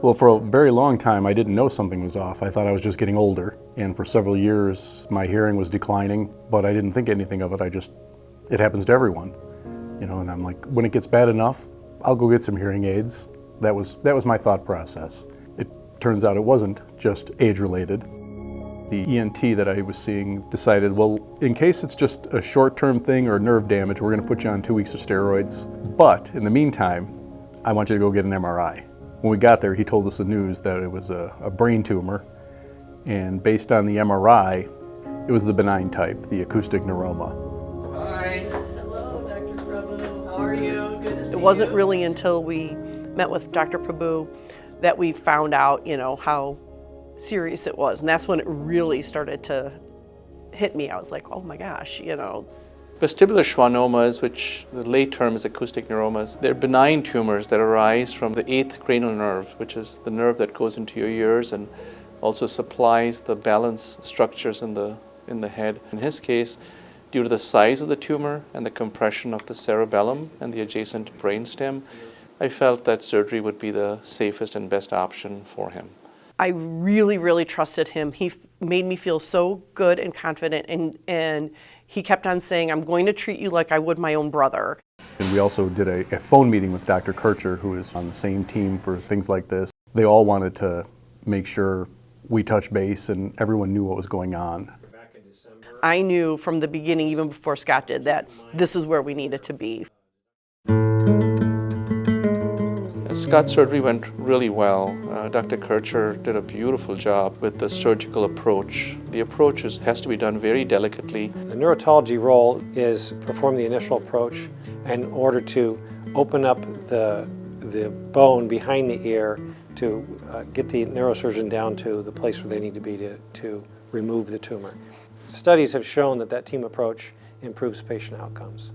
Well, for a very long time, I didn't know something was off. I thought I was just getting older. And for several years, my hearing was declining, but I didn't think anything of it. It happens to everyone. You know, and I'm like, when it gets bad enough, I'll go get some hearing aids. That was my thought process. It turns out it wasn't just age-related. The ENT that I was seeing decided, well, in case it's just a short-term thing or nerve damage, we're gonna put you on 2 weeks of steroids. But in the meantime, I want you to go get an MRI. When we got there, he told us the news that it was a brain tumor, and based on the MRI, it was the benign type, the acoustic neuroma. Hi. Hello, Dr. Prabhu. How are you? Good to see you. It wasn't really until we met with Dr. Prabhu that we found out, you know, how serious it was, and that's when it really started to hit me. I was like, oh my gosh, you know. Vestibular schwannomas, which the late term is acoustic neuromas, they're benign tumors that arise from the 8th cranial nerve, which is the nerve that goes into your ears and also supplies the balance structures in the head. In his case, due to the size of the tumor and the compression of the cerebellum and the adjacent brainstem, I felt that surgery would be the safest and best option for him. I really, really trusted him. He made me feel so good and confident, and he kept on saying, I'm going to treat you like I would my own brother. And we also did a phone meeting with Dr. Kircher, who is on the same team for things like this. They all wanted to make sure we touched base and everyone knew what was going on. I knew from the beginning, even before Scott did, that this is where we needed to be. Scott's surgery went really well. Dr. Kircher did a beautiful job with the surgical approach. The approach has to be done very delicately. The neurotology role is perform the initial approach in order to open up the bone behind the ear to get the neurosurgeon down to the place where they need to be to remove the tumor. Studies have shown that team approach improves patient outcomes.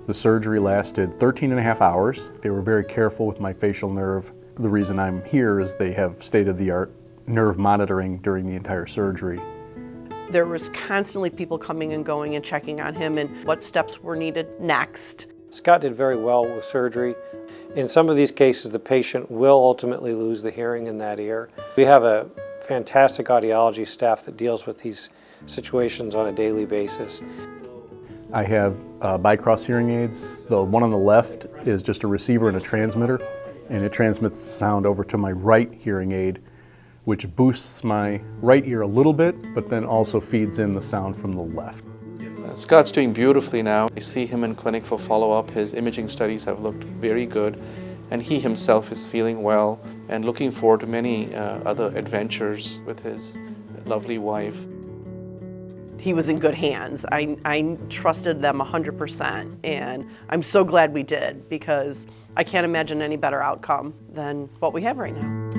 The surgery lasted 13 and a half hours. They were very careful with my facial nerve. The reason I'm here is they have state-of-the-art nerve monitoring during the entire surgery. There was constantly people coming and going and checking on him and what steps were needed next. Scott did very well with surgery. In some of these cases, the patient will ultimately lose the hearing in that ear. We have a fantastic audiology staff that deals with these situations on a daily basis. I have bicross hearing aids. The one on the left is just a receiver and a transmitter, and it transmits the sound over to my right hearing aid, which boosts my right ear a little bit, but then also feeds in the sound from the left. Scott's doing beautifully now. I see him in clinic for follow-up. His imaging studies have looked very good, and he himself is feeling well and looking forward to many other adventures with his lovely wife. He was in good hands. I trusted them 100%, and I'm so glad we did, because I can't imagine any better outcome than what we have right now.